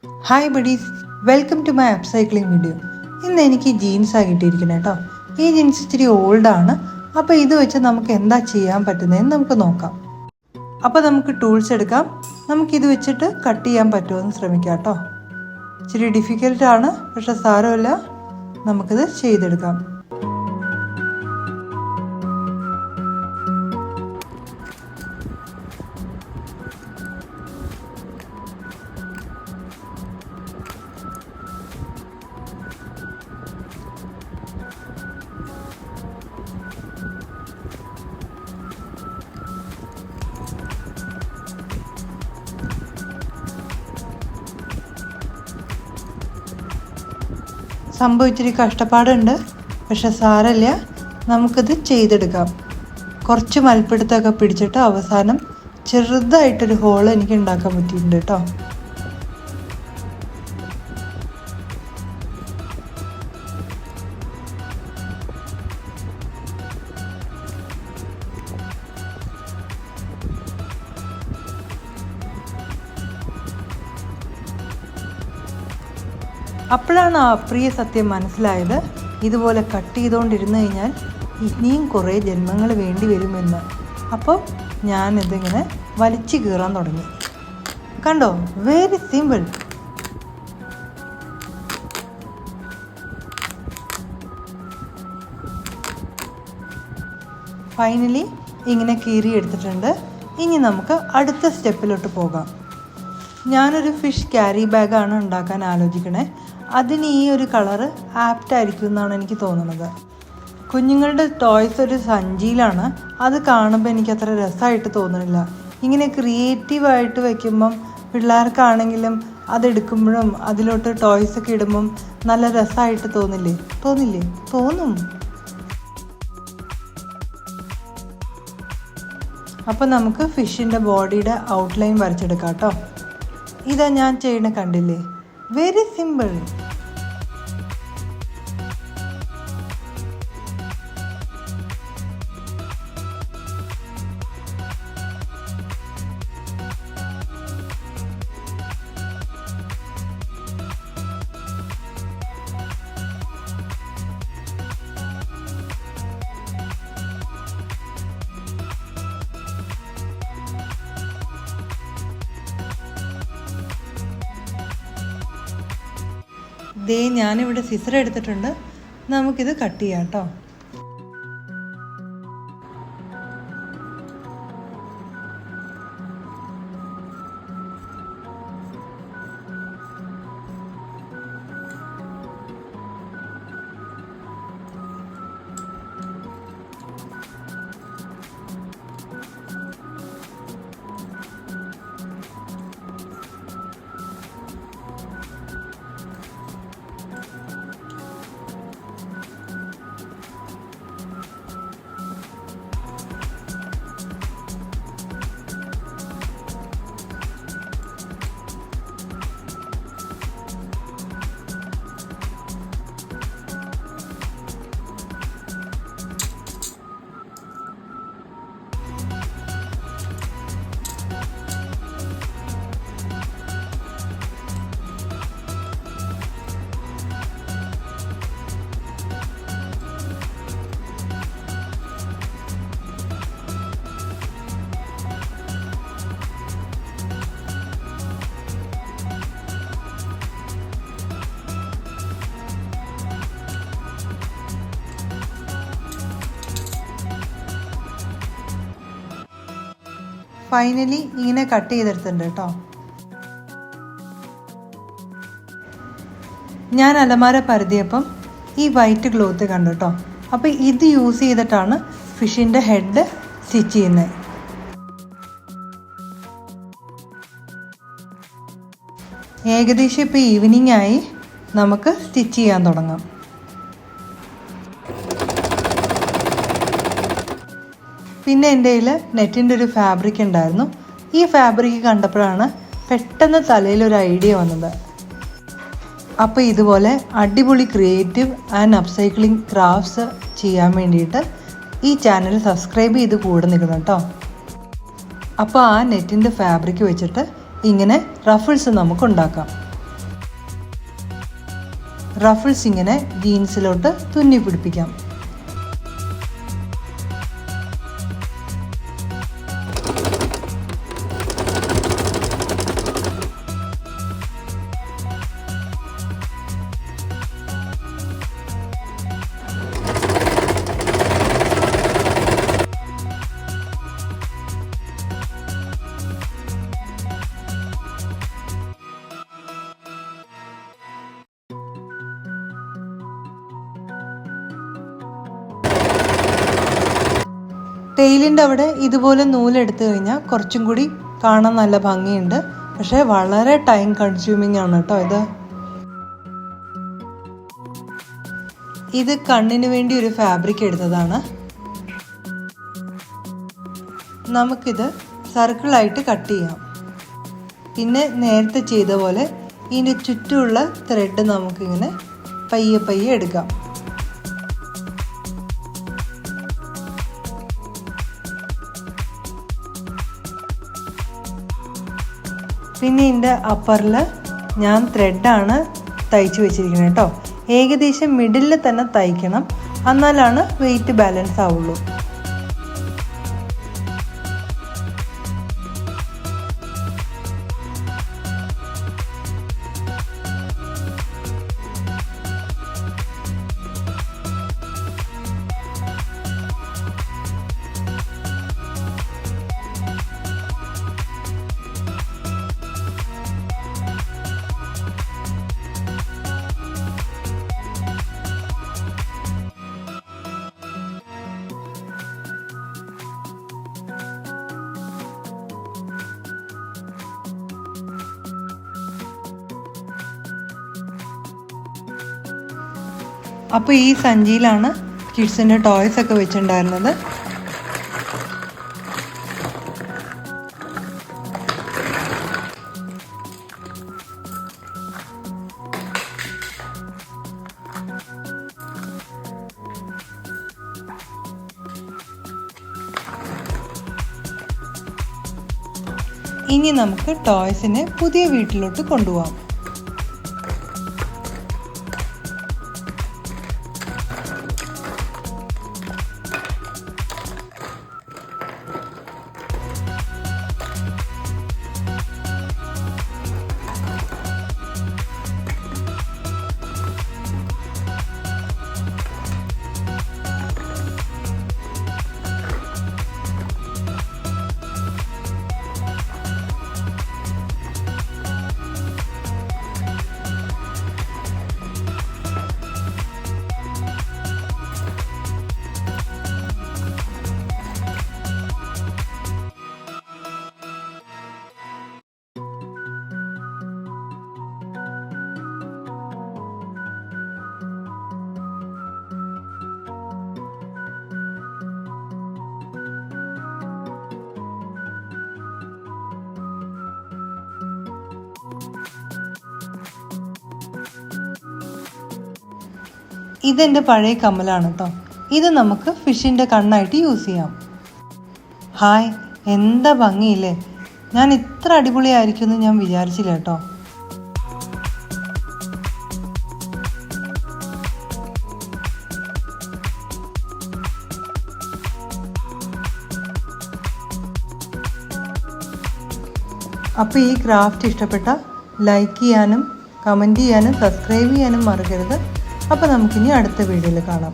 Hi buddies, welcome to my upcycling video. ഇന്ന് എനിക്ക് ജീൻസാണ് കിട്ടിയിരിക്കുന്നത് കേട്ടോ. ഈ ജീൻസ് ഇച്ചിരി ഓൾഡാണ്. അപ്പോൾ ഇത് വെച്ച് നമുക്ക് എന്താ ചെയ്യാൻ പറ്റുന്നതെന്ന് നമുക്ക് നോക്കാം. അപ്പോൾ നമുക്ക് ടൂൾസ് എടുക്കാം. നമുക്കിത് വെച്ചിട്ട് കട്ട് ചെയ്യാൻ പറ്റുമെന്ന് ശ്രമിക്കാം കേട്ടോ. ഇച്ചിരി ഡിഫിക്കൽട്ടാണ്, പക്ഷെ സാരമില്ല, നമുക്കിത് ചെയ്തെടുക്കാം. സംഭവം ഇച്ചിരി കഷ്ടപ്പാടുണ്ട്, പക്ഷെ സാരമില്ല, നമുക്കിത് ചെയ്തെടുക്കാം. കുറച്ച് മൽപ്പിടുത്തൊക്കെ പിടിച്ചിട്ട് അവസാനം ചെറുതായിട്ടൊരു ഹോൾ എനിക്ക് ഉണ്ടാക്കാൻ പറ്റിയിട്ടുണ്ട് കേട്ടോ. അപ്പോഴാണ് ആ പ്രിയ സത്യം മനസ്സിലായത്, ഇതുപോലെ കട്ട് ചെയ്തുകൊണ്ടിരുന്നു കഴിഞ്ഞാൽ ഇനിയും കുറേ ജന്മങ്ങൾ വേണ്ടി വരുമെന്ന്. അപ്പോൾ ഞാനിതിങ്ങനെ വലിച്ചു കീറാൻ തുടങ്ങി. കണ്ടോ, വെരി സിമ്പിൾ. ഫൈനലി ഇങ്ങനെ കീറി എടുത്തിട്ടുണ്ട്. ഇനി നമുക്ക് അടുത്ത സ്റ്റെപ്പിലോട്ട് പോകാം. ഞാനൊരു ഫിഷ് ക്യാരി ബാഗാണ് ഉണ്ടാക്കാൻ ആലോചിക്കണേ. അതിന് ഈ ഒരു കളറ് ആപ്റ്റായിരിക്കും എന്നാണ് എനിക്ക് തോന്നുന്നത്. കുഞ്ഞുങ്ങളുടെ ടോയ്സ് ഒരു സഞ്ചിയിലാണ്. അത് കാണുമ്പോൾ എനിക്കത്ര രസമായിട്ട് തോന്നുന്നില്ല. ഇങ്ങനെ ക്രിയേറ്റീവായിട്ട് വയ്ക്കുമ്പം പിള്ളേർക്കാണെങ്കിലും അതെടുക്കുമ്പോഴും അതിലോട്ട് ടോയ്സൊക്കെ ഇടുമ്പം നല്ല രസമായിട്ട് തോന്നില്ലേ? തോന്നും. അപ്പോൾ നമുക്ക് ഫിഷിൻ്റെ ബോഡിയുടെ ഔട്ട്ലൈൻ വരച്ചെടുക്കാം കേട്ടോ. ഇതാ ഞാൻ ചെയ്യണ കണ്ടില്ലേ, വെരി സിമ്പിൾ. ഞാനിവിടെ സിസർ എടുത്തിട്ടുണ്ട്. നമുക്കിത് കട്ട് ചെയ്യാം കേട്ടോ. ഫൈനലി ഇങ്ങനെ കട്ട് ചെയ്തെടുത്തിട്ടുണ്ട് കേട്ടോ. ഞാൻ അലമാര പരതിയപ്പം ഈ വൈറ്റ് ക്ലോത്ത് കണ്ടു കേട്ടോ. അപ്പോൾ ഇത് യൂസ് ചെയ്തിട്ടാണ് ഫിഷിൻ്റെ ഹെഡ് സ്റ്റിച്ച് ചെയ്യുന്നത്. ഏകദേശം ഇപ്പോൾ ഈവനിങ് ആയി, നമുക്ക് സ്റ്റിച്ച് ചെയ്യാൻ തുടങ്ങാം. പിന്നെ എൻ്റെ കയ്യിൽ നെറ്റിൻ്റെ ഒരു ഫാബ്രിക് ഉണ്ടായിരുന്നു. ഈ ഫാബ്രിക് കണ്ടപ്പോഴാണ് പെട്ടെന്ന് തലയിലൊരു ഐഡിയ വന്നത്. അപ്പോൾ ഇതുപോലെ അടിപൊളി ക്രിയേറ്റീവ് ആൻഡ് അപ്സൈക്ലിംഗ് ക്രാഫ്റ്റ്സ് ചെയ്യാൻ വേണ്ടിയിട്ട് ഈ ചാനൽ സബ്സ്ക്രൈബ് ചെയ്ത് കൂടെ നിൽക്കണം കേട്ടോ. അപ്പോൾ ആ നെറ്റിൻ്റെ ഫാബ്രിക് വെച്ചിട്ട് ഇങ്ങനെ റഫിൾസ് നമുക്ക് ഉണ്ടാക്കാം. റഫിൾസ് ഇങ്ങനെ ജീൻസിലോട്ട് തുന്നി പിടിപ്പിക്കാം. ടെയിലിൻ്റെ അവിടെ ഇതുപോലെ നൂലെടുത്തു കഴിഞ്ഞാൽ കുറച്ചും കൂടി കാണാൻ നല്ല ഭംഗിയുണ്ട്. പക്ഷേ വളരെ ടൈം കൺസ്യൂമിങ് ആണ് കേട്ടോ ഇത് കണ്ണിന് വേണ്ടി ഒരു ഫാബ്രിക് എടുത്തതാണ്. നമുക്കിത് സർക്കിളായിട്ട് കട്ട് ചെയ്യാം. പിന്നെ നേരത്തെ ചെയ്ത പോലെ ഇതിൻ്റെ ചുറ്റുമുള്ള ത്രെഡ് നമുക്കിങ്ങനെ പയ്യെ പയ്യെ എടുക്കാം. പിന്നെ ഇതിൻ്റെ അപ്പറിൽ ഞാൻ ത്രെഡാണ് തയ്ച്ച് വെച്ചിരിക്കുന്നത് കേട്ടോ. ഏകദേശം മിഡിലിൽ തന്നെ തയ്ക്കണം, എന്നാലാണ് വെയിറ്റ് ബാലൻസ് ആവുള്ളൂ. അപ്പോൾ ഈ സഞ്ചിയിലാണ് കിഡ്സിൻ്റെ ടോയ്സ് ഒക്കെ വെച്ചിട്ടുണ്ടായിരുന്നത്. ഇനി നമുക്ക് ടോയ്സിനെ പുതിയ വീട്ടിലോട്ട് കൊണ്ടുപോകാം. ഇതെൻ്റെ പഴയ കമ്മലാണ് കേട്ടോ. ഇത് നമുക്ക് ഫിഷിൻ്റെ കണ്ണായിട്ട് യൂസ് ചെയ്യാം. ഹായ്, എന്താ ഭംഗിയില്ലേ! ഞാൻ ഇത്ര അടിപൊളിയായിരിക്കുമെന്ന് ഞാൻ വിചാരിച്ചില്ല കേട്ടോ. അപ്പോൾ ഈ ക്രാഫ്റ്റ് ഇഷ്ടപ്പെട്ട ലൈക്ക് ചെയ്യാനും കമൻറ്റ് ചെയ്യാനും സബ്സ്ക്രൈബ് ചെയ്യാനും മറക്കരുത്. അപ്പോൾ നമുക്കിനി അടുത്ത വീഡിയോയിൽ കാണാം.